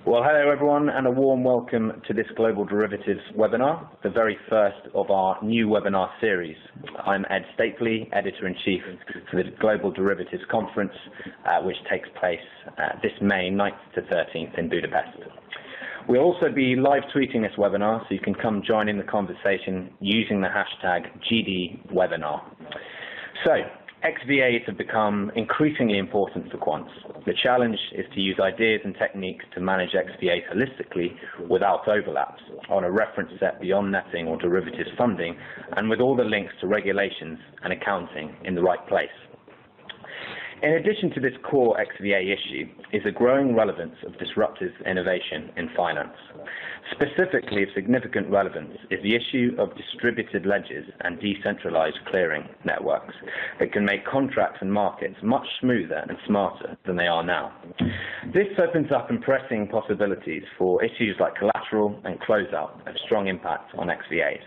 Well, hello everyone, and a warm welcome to this Global Derivatives webinar, the very first of our new webinar series. I'm Ed Stapley, Editor-in-Chief for the Global Derivatives Conference, which takes place this May 9th to 13th in Budapest. We'll also be live tweeting this webinar, so you can come join in the conversation using the hashtag GDWebinar. So, XVAs have become increasingly important for quants. The challenge is to use ideas and techniques to manage XVAs holistically without overlaps, on a reference set beyond netting or derivatives funding, and with all the links to regulations and accounting in the right place. In addition to this core XVA issue is a growing relevance of disruptive innovation in finance. Specifically of significant relevance is the issue of distributed ledgers and decentralized clearing networks that can make contracts and markets much smoother and smarter than they are now. This opens up impressive possibilities for issues like collateral and closeout of strong impact on XVAs.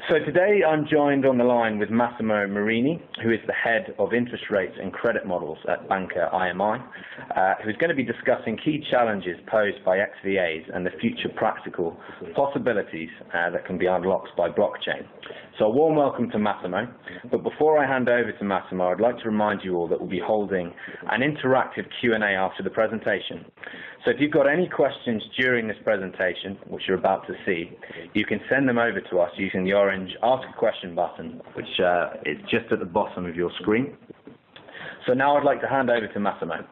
So today I'm joined on the line with Massimo Morini, who is the head of interest rates and credit models at Banca IMI, who's going to be discussing key challenges posed by XVAs and the future practical possibilities that can be unlocked by blockchain. So a warm welcome to Massimo. But before I hand over to Massimo, I'd like to remind you all that we'll be holding an interactive Q&A after the presentation. So if you've got any questions during this presentation, which you're about to see, you can send them over to us using the orange Ask a Question button, which is just at the bottom of your screen. So now I'd like to hand over to Massimo.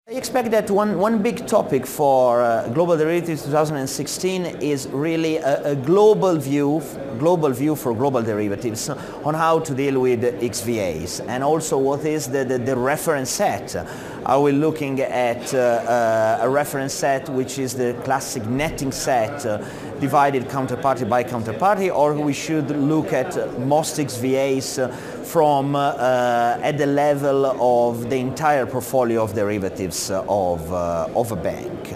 I expect that one big topic for Global Derivatives 2016 is really a global view for global derivatives on how to deal with XVAs, and also what is the reference set. Are we looking at a reference set which is the classic netting set divided counterparty by counterparty, or we should look at most XVAs from at the level of the entire portfolio of derivatives of a bank.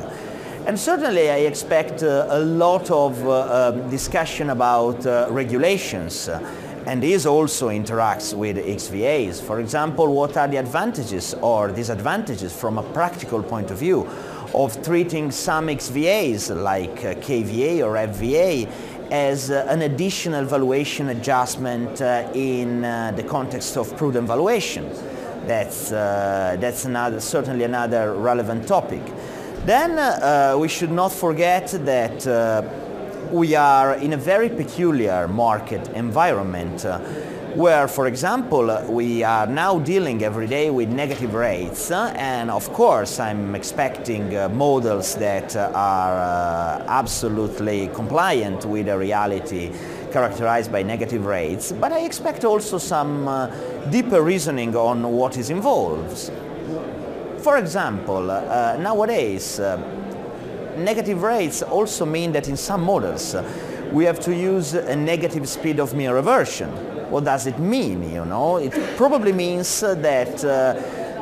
And certainly I expect a lot of discussion about regulations, and this also interacts with XVAs. For example, what are the advantages or disadvantages from a practical point of view of treating some XVAs like KVA or FVA as an additional valuation adjustment in the context of prudent valuation. That's certainly another relevant topic. Then we should not forget that we are in a very peculiar market environment where, for example, we are now dealing every day with negative rates, and of course I'm expecting models that are absolutely compliant with a reality characterized by negative rates, but I expect also some deeper reasoning on what is involved. For example, nowadays negative rates also mean that in some models we have to use a negative speed of mean reversion. What does it mean, you know? It probably means that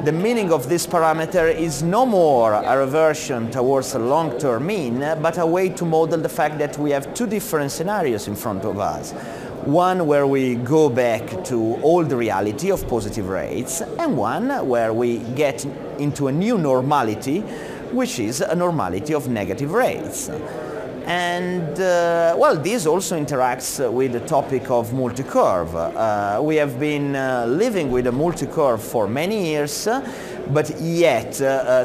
the meaning of this parameter is no more a reversion towards a long-term mean, but a way to model the fact that we have two different scenarios in front of us. One where we go back to old reality of positive rates, and one where we get into a new normality, which is a normality of negative rates. And well, this also interacts with the topic of multi-curve. We have been living with a multi-curve for many years, but yet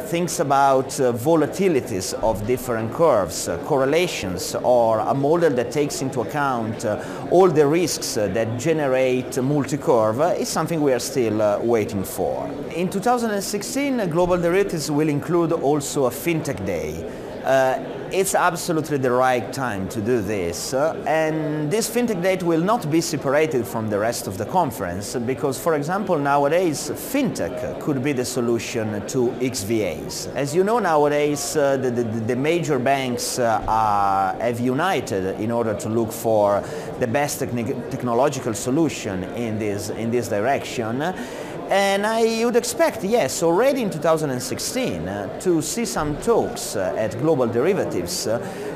things about volatilities of different curves, correlations, or a model that takes into account all the risks that generate multi-curve is something we are still waiting for. In 2016, Global Derivatives will include also a FinTech Day. It's absolutely the right time to do this, and this FinTech Date will not be separated from the rest of the conference because, for example, nowadays FinTech could be the solution to XVAs. As you know, nowadays the major banks have united in order to look for the best technological solution in this direction. And I would expect, yes, already in 2016 to see some talks at Global Derivatives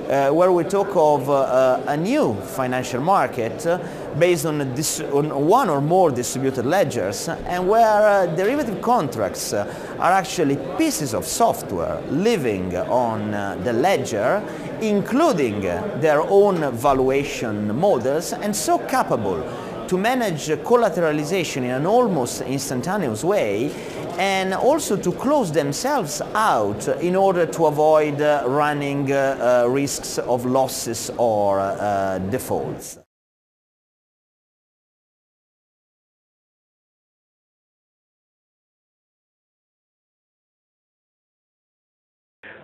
where we talk of a new financial market based on one or more distributed ledgers, and where derivative contracts are actually pieces of software living on the ledger, including their own valuation models, and so capable to manage collateralization in an almost instantaneous way, and also to close themselves out in order to avoid running risks of losses or defaults.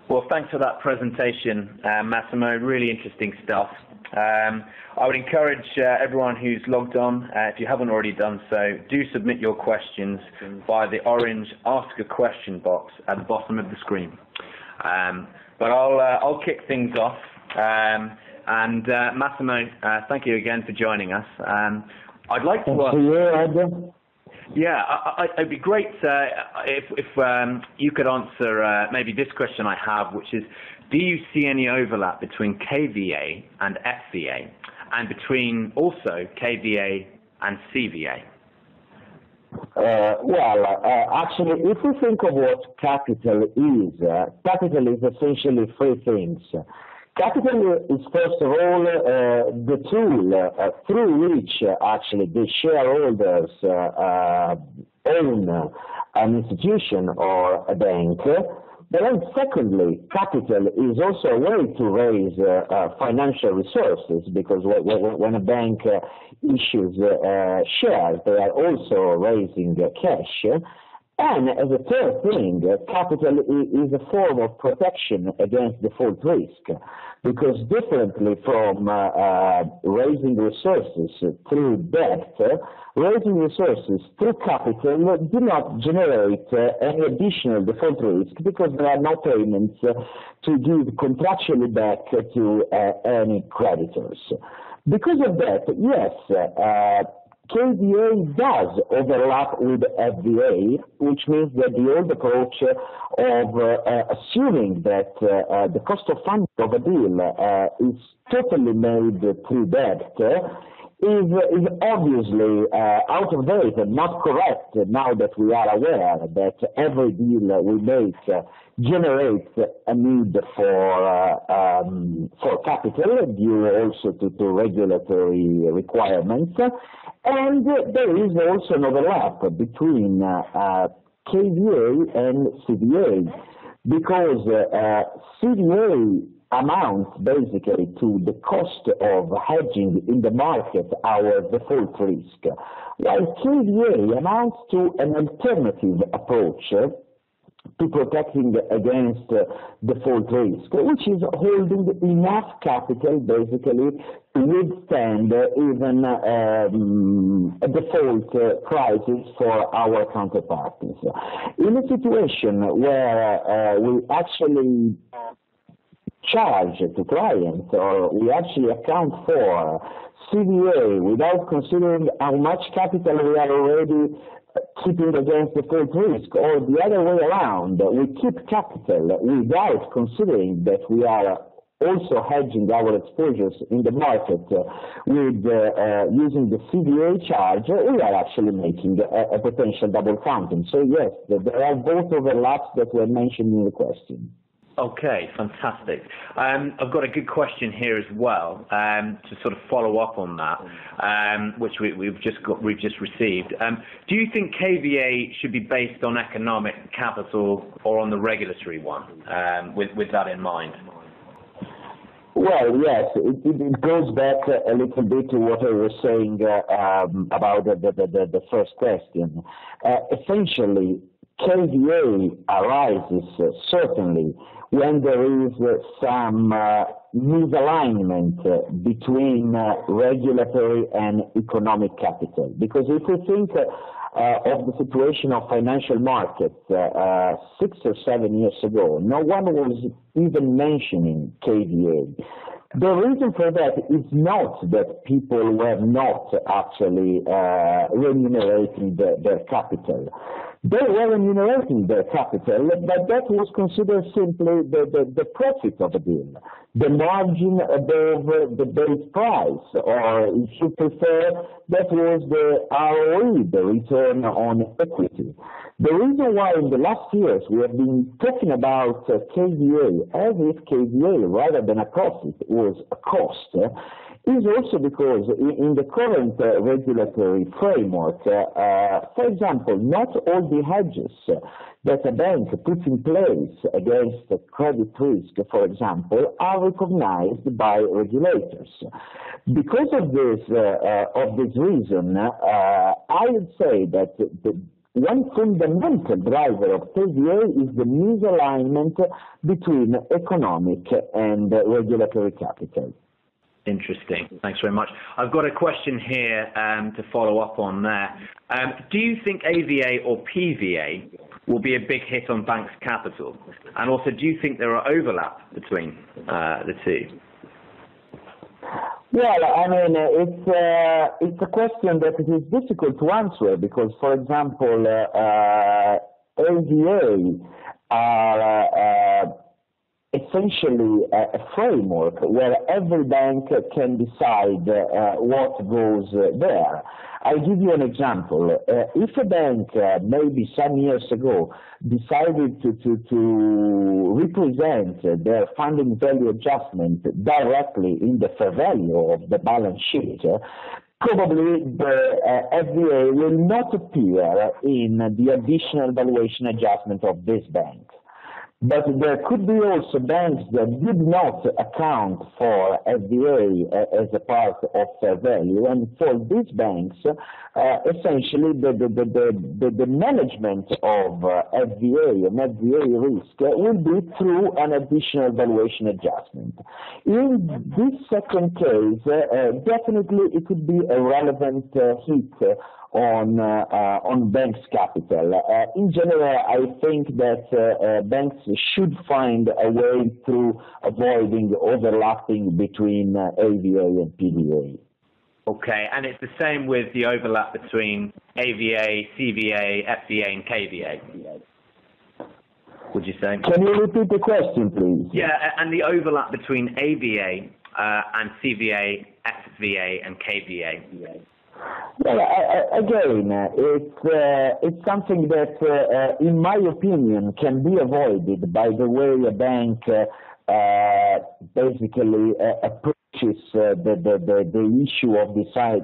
Well, thanks for that presentation, Massimo. Really interesting stuff. I would encourage everyone who's logged on, if you haven't already done so, do submit your questions via the orange Ask a Question box at the bottom of the screen. But I'll kick things off. And Massimo, thank you again for joining us. I'd like to ask. Yeah, it'd be great if you could answer maybe this question I have, which is, do you see any overlap between KVA and FVA, and between also KVA and CVA? Actually, if we think of what capital is essentially three things. Capital is, first of all, the tool through which actually the shareholders own an institution or a bank. But then secondly, capital is also a way to raise financial resources, because when a bank issues shares, they are also raising cash. And as a third thing, capital is a form of protection against default risk, because differently from raising resources through debt, raising resources through capital do not generate any additional default risk, because there are no payments to give contractually back to any creditors. Because of that, yes, KVA does overlap with FVA, which means that the old approach of assuming that the cost of funding of a deal is totally made through debt is obviously out of date and not correct, now that we are aware that every deal we make generates a need for capital, due also to regulatory requirements. And there is also an overlap between KVA and CVA, because CVA amounts basically to the cost of hedging in the market our default risk, while KVA amounts to an alternative approach to protecting against default risk, which is holding enough capital basically to withstand even a default crisis for our counterparties. In a situation where we actually charge to clients, or we actually account for CVA without considering how much capital we are already keeping against default risk, or the other way around, we keep capital without considering that we are also hedging our exposures in the market with using the CVA charge, we are actually making a potential double counting. So yes, there are both overlaps that were mentioned in the question. Okay, fantastic. I've got a good question here as well to sort of follow up on that, which we've just received. Do you think KVA should be based on economic capital or on the regulatory one, with that in mind? Well, yes, it goes back a little bit to what I was saying about the first question. Essentially, KVA arises certainly when there is some misalignment between regulatory and economic capital. Because if we think of the situation of financial markets 6 or 7 years ago, no one was even mentioning KVA. The reason for that is not that people were not actually remunerating their capital. They were remunerating their capital, but that was considered simply the profit of the deal, the margin above the base price, or if you prefer, that was the ROE, the return on equity. The reason why in the last years we have been talking about KVA as if KVA rather than a profit was a cost is also because in the current regulatory framework, for example, not all the hedges that a bank puts in place against credit risk, for example, are recognized by regulators. Because of this reason, I would say that one fundamental driver of KVA is the misalignment between economic and regulatory capital. Interesting. Thanks very much. I've got a question here to follow up on there. Do you think AVA or PVA will be a big hit on banks' capital? And also, do you think there are overlap between the two? Well, I mean, it's a question that it is difficult to answer because, for example, AVA are essentially a framework where every bank can decide what goes there. I'll give you an example. If a bank, maybe some years ago, decided to represent their funding value adjustment directly in the fair value of the balance sheet, probably the FVA will not appear in the additional valuation adjustment of this bank. But there could be also banks that did not account for FVA as a part of fair value, and for these banks, essentially the management of FVA and FVA risk will be through an additional valuation adjustment. In this second case, definitely it could be a relevant hit on banks' capital. In general, I think that banks should find a way through avoiding overlapping between AVA and PVA. Okay, and it's the same with the overlap between AVA, CVA, FVA, and KVA, would you say? Can you repeat the question, please? Yeah, and the overlap between AVA and CVA, FVA, and KVA. Well, again, it's something that, in my opinion, can be avoided by the way a bank basically approaches the issue of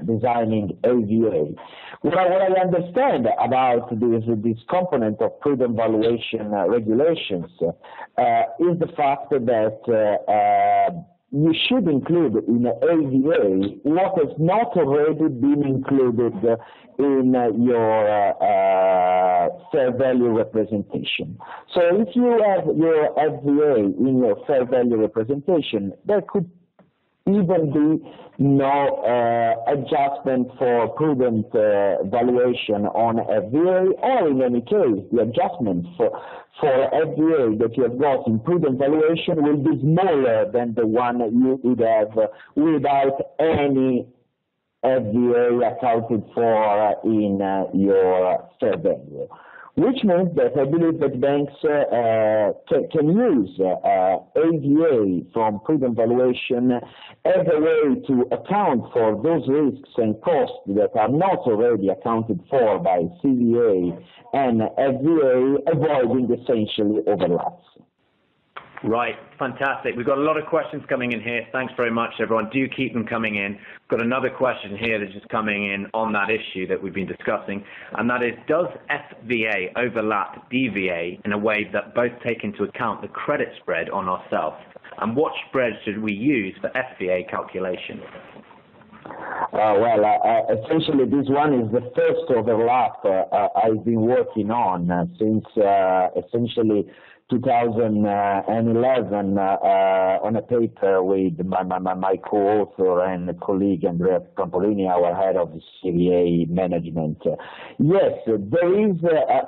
designing AVA. What I understand about this component of prudent valuation regulations is the fact that you should include in AVA what has not already been included in your fair value representation. So if you have your FVA in your fair value representation, there could even be no adjustment for prudent valuation on FVA, or in any case, the adjustment for FVA that you have got in prudent valuation will be smaller than the one you would have without any FVA accounted for in your fair value. Which means that I believe that banks can use AVA from prudent valuation as a way to account for those risks and costs that are not already accounted for by CVA and FVA, avoiding essentially overlaps. Right, fantastic. We've got a lot of questions coming in here. Thanks very much, everyone. Do keep them coming in. We've got another question here that's just coming in on that issue that we've been discussing, and that is, does FVA overlap DVA in a way that both take into account the credit spread on ourselves? And what spread should we use for FVA calculation? Essentially, this one is the first overlap I've been working on since essentially 2011 on a paper with my co-author and colleague Andrea Campolini, our head of CVA management. Yes, there is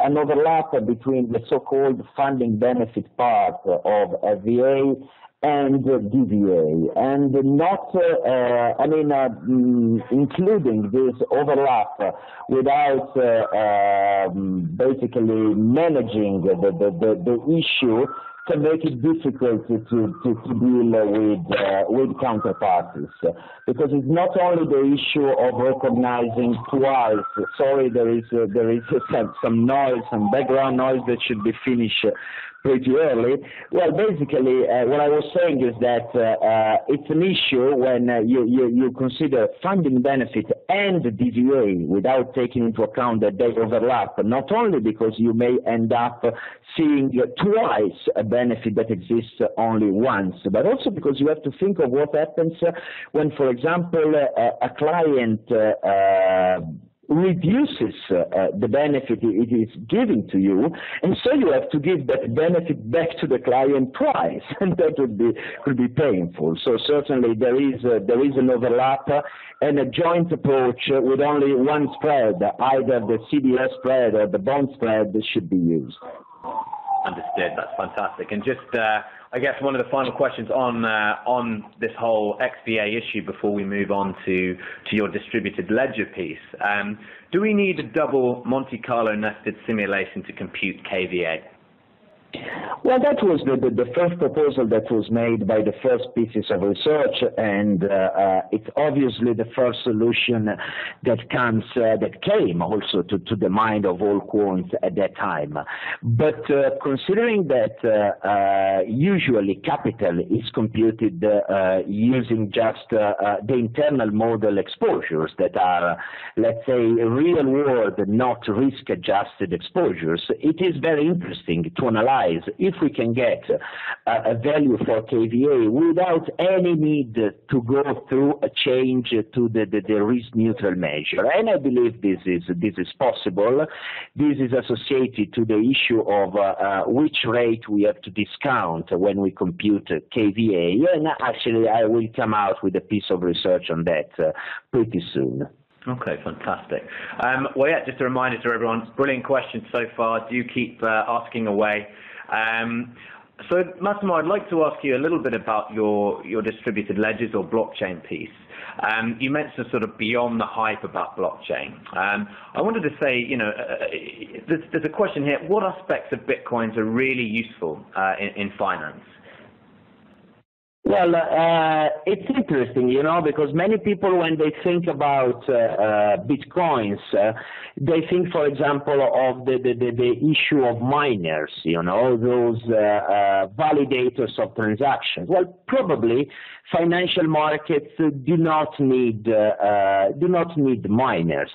an overlap between the so-called funding benefit part of FVA and DVA, and not, including this overlap without basically managing the issue can make it difficult to deal with counterparties, because it's not only the issue of recognizing twice. Sorry, there is some noise, some background noise that should be finished pretty early. Well, basically, what I was saying is that it's an issue when you consider funding benefit and DVA without taking into account that they overlap, not only because you may end up seeing twice a benefit that exists only once, but also because you have to think of what happens when, for example, a client reduces the benefit it is giving to you, and so you have to give that benefit back to the client twice, and that could be painful. So certainly there is an overlap, and a joint approach with only one spread, either the CDS spread or the bond spread, should be used. Understood. That's fantastic. And just, I guess, one of the final questions on this whole XVA issue before we move on to your distributed ledger piece. Do we need a double Monte Carlo nested simulation to compute KVA? Well, that was the first proposal that was made by the first pieces of research, and it's obviously the first solution that came also to the mind of all quants at that time. But considering that usually capital is computed using just the internal model exposures that are, let's say, real world, not risk-adjusted exposures, it is very interesting to analyze if we can get a value for KVA without any need to go through a change to the risk-neutral measure. And I believe this is possible. This is associated to the issue of which rate we have to discount when we compute KVA. And actually, I will come out with a piece of research on that pretty soon. Okay, fantastic. Well, yeah, just a reminder to everyone, brilliant questions so far. Do keep asking away. So, Massimo, I'd like to ask you a little bit about your distributed ledgers or blockchain piece. You mentioned sort of beyond the hype about blockchain. I wanted to say, there's a question here. What aspects of Bitcoins are really useful in finance? Well, it's interesting, because many people, when they think about Bitcoins, they think, for example, of the issue of miners, those validators of transactions. Well, probably financial markets do not need miners.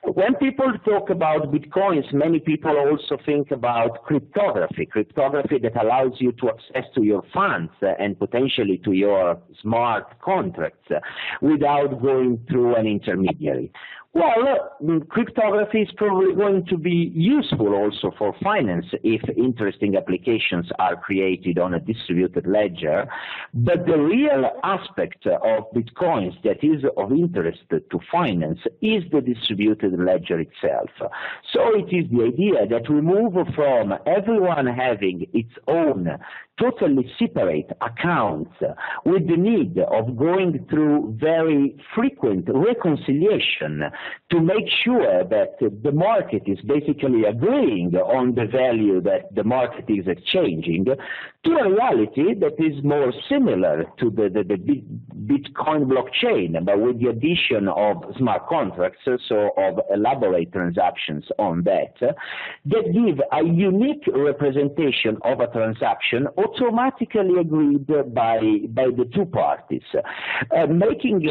When people talk about Bitcoins, many people also think about cryptography that allows you to access to your funds and potentially to your smart contracts without going through an intermediary. Well, cryptography is probably going to be useful also for finance if interesting applications are created on a distributed ledger. But the real aspect of Bitcoins that is of interest to finance is the distributed ledger itself. So it is the idea that we move from everyone having its own totally separate accounts with the need of going through very frequent reconciliation to make sure that the market is basically agreeing on the value that the market is exchanging, to a reality that is more similar to the Bitcoin blockchain, but with the addition of smart contracts, so of elaborate transactions on that give a unique representation of a transaction automatically agreed by the two parties, making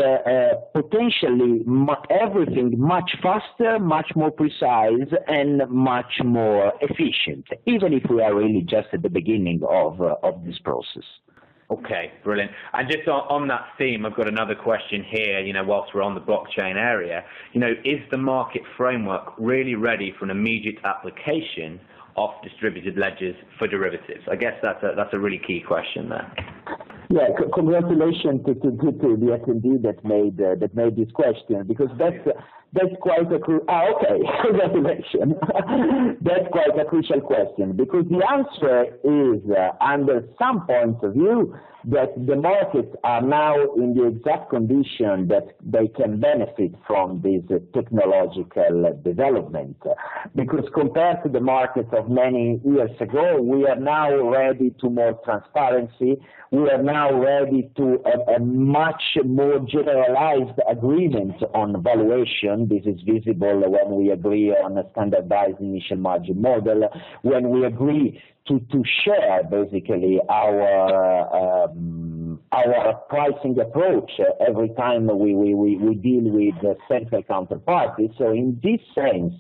potentially everything much faster, much more precise, and much more efficient, even if we are really just at the beginning of this process. Okay, brilliant. And just on that theme, I've got another question here, whilst we're on the blockchain area. Is the market framework really ready for an immediate application of distributed ledgers for derivatives? I guess that's a really key question there. Yeah, congratulations to the attendee that made this question, because that's quite a congratulations. That's quite a crucial question, because the answer is under some points of view that the markets are now in the exact condition that they can benefit from this technological development. Because compared to the markets of many years ago, we are now ready to more transparency. We are now ready to a much more generalized agreement on valuation. This is visible when we agree on a standardized initial margin model, when we agree to share basically our pricing approach every time we deal with central counterparties. So in this sense,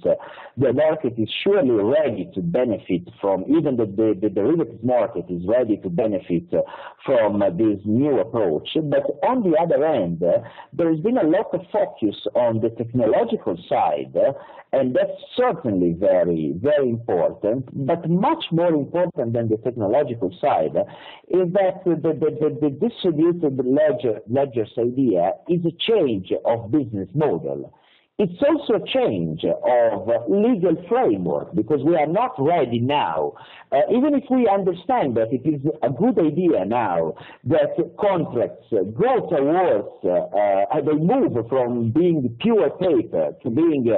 the market is surely ready to benefit from, even the derivatives market is ready to benefit from this new approach. But on the other end, there has been a lot of focus on the technological side, and that's certainly very, very important. But much more important than the technological side is that the distributed ledgers idea is a change of business model. It's also a change of legal framework, because we are not ready now, even if we understand that it is a good idea now that contracts go towards, they move from being pure paper to being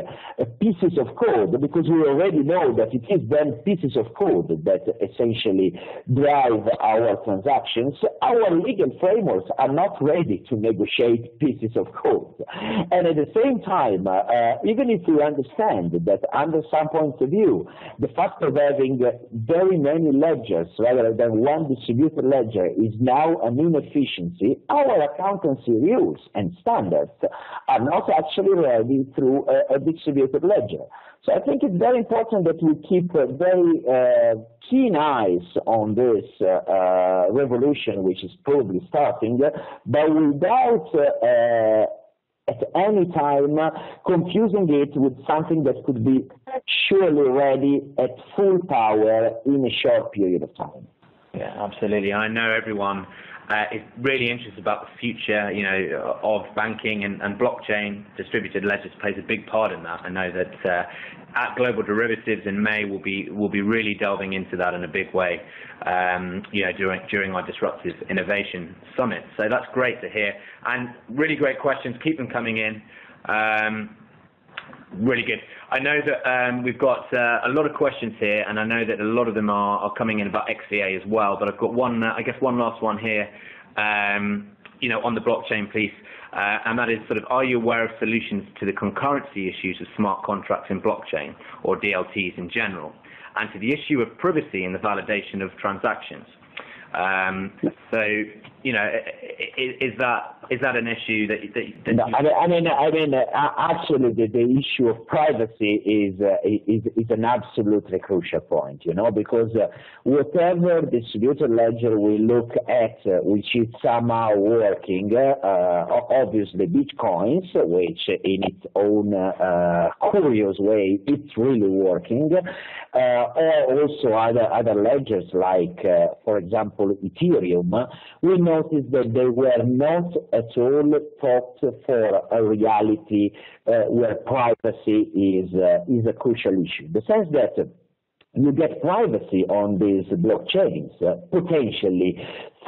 pieces of code, because we already know that it is then pieces of code that essentially drive our transactions. Our legal frameworks are not ready to negotiate pieces of code. And at the same time, even if we understand that under some points of view, the fact of having very many ledgers rather than one distributed ledger is now an inefficiency, our accountancy rules and standards are not actually ready through a distributed ledger. So I think it's very important that we keep very keen eyes on this revolution, which is probably starting, but without at any time confusing it with something that could be surely ready at full power in a short period of time. Yeah, absolutely. I know everyone is really interested about the future, of banking, and blockchain. Distributed ledgers plays a big part in that. I know that at Global Derivatives in May, we'll be really delving into that in a big way, during our Disruptive Innovation Summit. So that's great to hear, and really great questions. Keep them coming in. Really good. I know that we've got a lot of questions here, and I know that a lot of them are coming in about XVA as well. But I've got one last one here, on the blockchain piece, and that is sort of, are you aware of solutions to the concurrency issues of smart contracts in blockchain, or DLTs in general, and to the issue of privacy in the validation of transactions? So, is that an issue that no, actually the issue of privacy is an absolutely crucial point, because whatever distributed ledger we look at, which is somehow working, obviously Bitcoins, which in its own curious way, it's really working, or also other ledgers like, for example, Ethereum, we noticed that they were not at all thought for a reality where privacy is a crucial issue. The sense that you get privacy on these blockchains potentially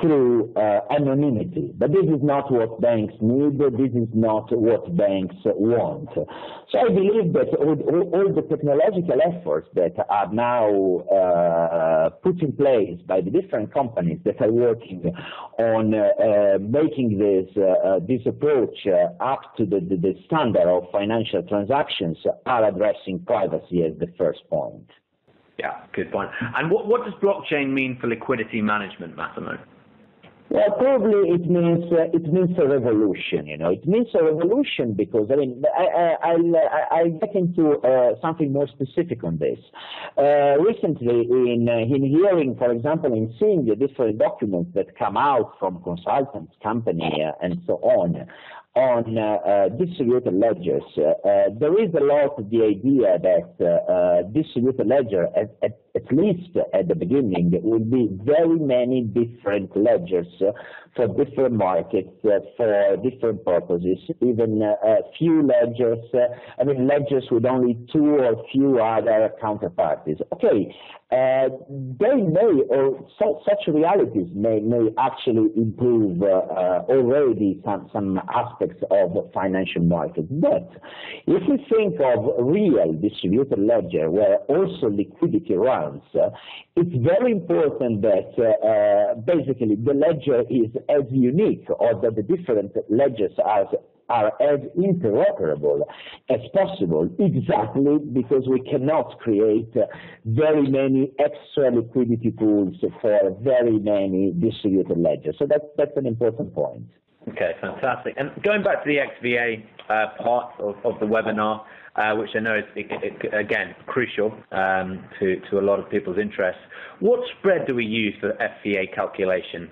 through anonymity, but this is not what banks need, this is not what banks want. So I believe that all the technological efforts that are now put in place by the different companies that are working on making this approach up to the standard of financial transactions are addressing privacy as the first point. Yeah, good point. And what does blockchain mean for liquidity management, Massimo? Well, probably it means a revolution. It means a revolution because I'll get into something more specific on this. Recently, in hearing, for example, in seeing the different documents that come out from consultants, company, and so on, on distributed ledgers. There is a lot of the idea that distributed ledger, at least at the beginning, will be very many different ledgers for different markets, for different purposes, even few ledgers, ledgers with only two or few other counterparties. Okay, they may, or such realities may actually improve already some aspects of financial markets. But if we think of real distributed ledger where also liquidity runs, it's very important that basically the ledger is as unique, or that the different ledgers are as interoperable as possible, exactly because we cannot create very many extra liquidity pools for very many distributed ledgers. So that's an important point. Okay, fantastic. And going back to the XVA part of the webinar, which I know is, again, crucial to a lot of people's interests, what spread do we use for FVA calculation?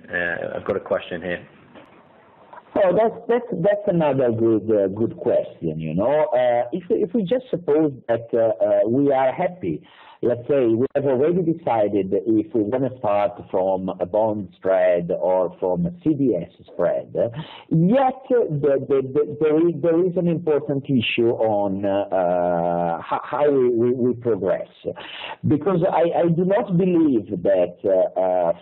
I've got a question here. Oh, that's another good question. If we just suppose that we are happy, let's say we have already decided if we want to start from a bond spread or from a CDS spread, yet there is an important issue on how we progress, because I do not believe that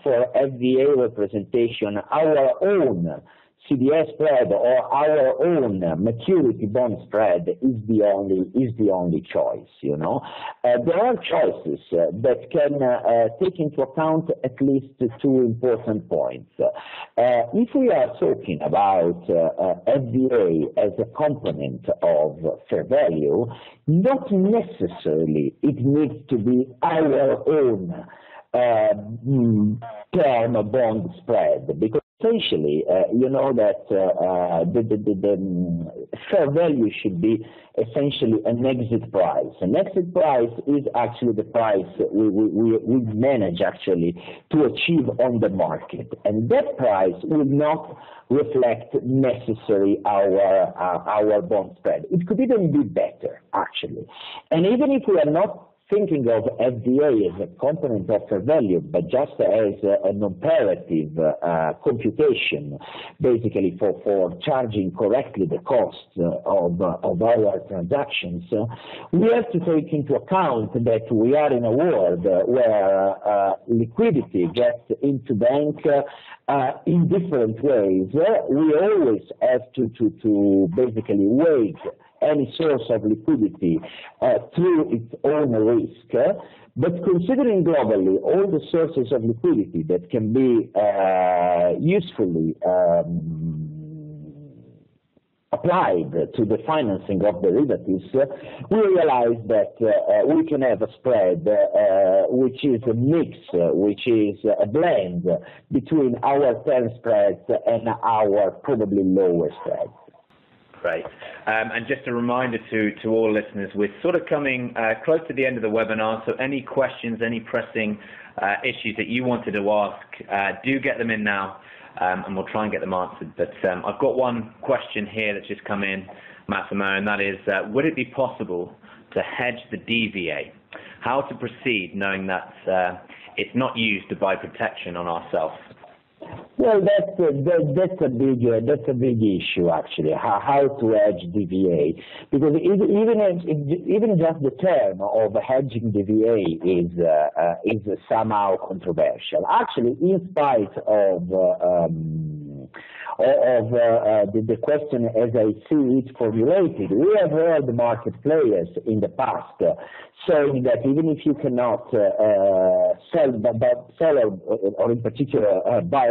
for FVA representation our own CDS spread or our own maturity bond spread is the only choice. There are choices that can take into account at least two important points. If we are talking about FVA as a component of fair value, not necessarily it needs to be our own term bond spread, because essentially, that the fair value should be essentially an exit price. An exit price is actually the price we manage actually to achieve on the market, and that price will not reflect necessarily our bond spread. It could even be better, actually. And even if we are not thinking of FVA as a component of fair value, but just as an imperative computation, basically for charging correctly the cost of our transactions, we have to take into account that we are in a world where liquidity gets into bank in different ways. We always have to basically weight any source of liquidity through its own risk, but considering globally all the sources of liquidity that can be usefully applied to the financing of derivatives, we realize that we can have a spread which is a mix, which is a blend between our term spreads and our probably lower spreads. Great. And just a reminder to all listeners, we're sort of coming close to the end of the webinar, so any questions, any pressing issues that you wanted to ask, do get them in now, and we'll try and get them answered. But I've got one question here that's just come in, Massimo, and that is, would it be possible to hedge the DVA? How to proceed knowing that it's not used to buy protection on ourselves? Well, that's a big issue actually. How to hedge DVA, because even just the term of hedging DVA is somehow controversial. Actually, in spite of the question as I see it formulated, we have heard market players in the past saying that even if you cannot sell or in particular buy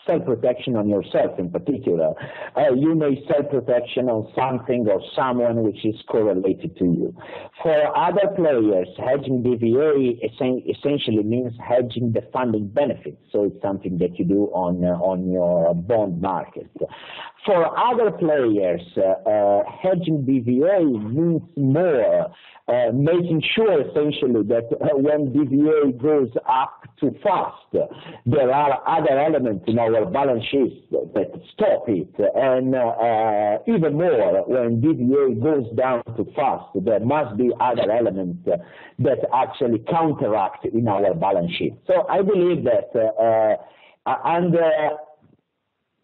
sell protection on yourself in particular, you may sell protection on something or someone which is correlated to you. For other players, hedging DVA essentially means hedging the funding benefits, so it's something that you do on your bond market. For other players, hedging DVA means more making sure essentially that when DVA goes up too fast, there are other elements in our balance sheet that stop it, and even more, when DVA goes down too fast, there must be other elements that actually counteract in our balance sheet. So I believe that under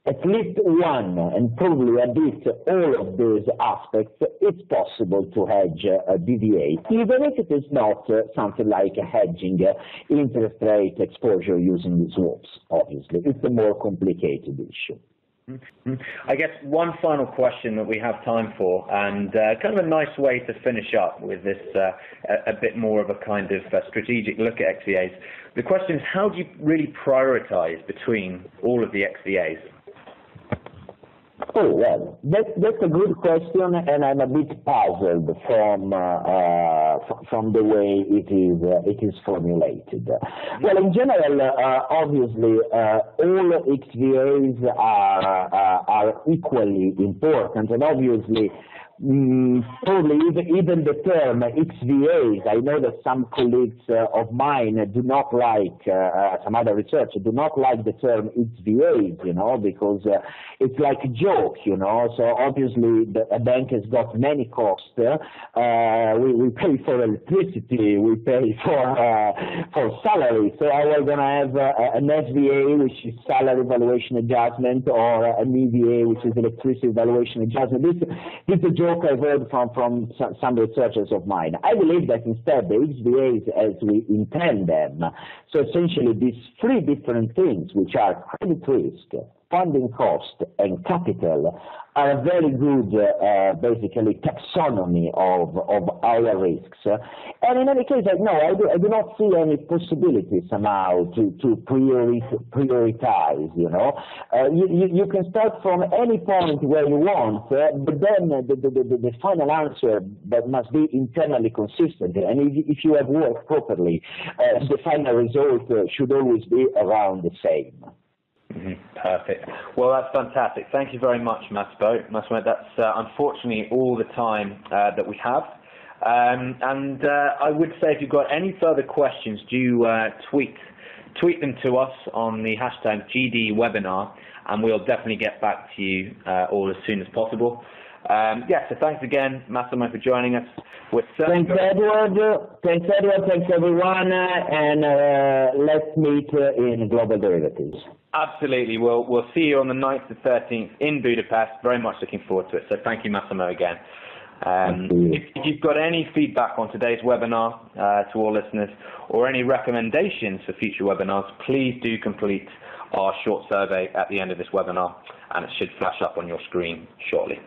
at least one, and probably a bit all of those aspects, it's possible to hedge DVA, even if it is not something like hedging interest rate exposure using swaps, obviously. It's a more complicated issue. I guess one final question that we have time for, and kind of a nice way to finish up with this a bit more of a kind of strategic look at XVAs. The question is, how do you really prioritize between all of the XVAs? Oh, well, that's a good question, and I'm a bit puzzled from the way it is formulated. Well, in general, obviously, all XVAs are equally important, and obviously, probably even the term XVAs, I know that some colleagues of mine do not like, some other researchers do not like the term XVAs, you know, because it's like a joke, you know, so obviously a bank has got many costs. We pay for electricity, we pay for salary, so are we going to have an FVA, which is salary valuation adjustment, or an EVA, which is electricity valuation adjustment? This is a joke I've heard from some researchers of mine. I believe that instead the XVAs, as we intend them, so essentially these three different things, which are credit risk, funding cost, and capital, are a very good, basically, taxonomy of our risks. And in any case, no, I do not see any possibility somehow to prioritize, you know. You can start from any point where you want, but then the final answer must be internally consistent. And if you have worked properly, the final result should always be around the same. Perfect. Well, that's fantastic. Thank you very much, Massimo. That's unfortunately all the time that we have. And I would say if you've got any further questions, do tweet them to us on the hashtag GDWebinar, and we'll definitely get back to you all as soon as possible. So thanks again, Massimo, for joining us. Thanks, Edward. Thanks, everyone. And let's meet in Global Derivatives. Absolutely. We'll see you on the 9th to 13th in Budapest. Very much looking forward to it. So thank you, Massimo, again. If you've got any feedback on today's webinar to all listeners, or any recommendations for future webinars, please do complete our short survey at the end of this webinar, and it should flash up on your screen shortly.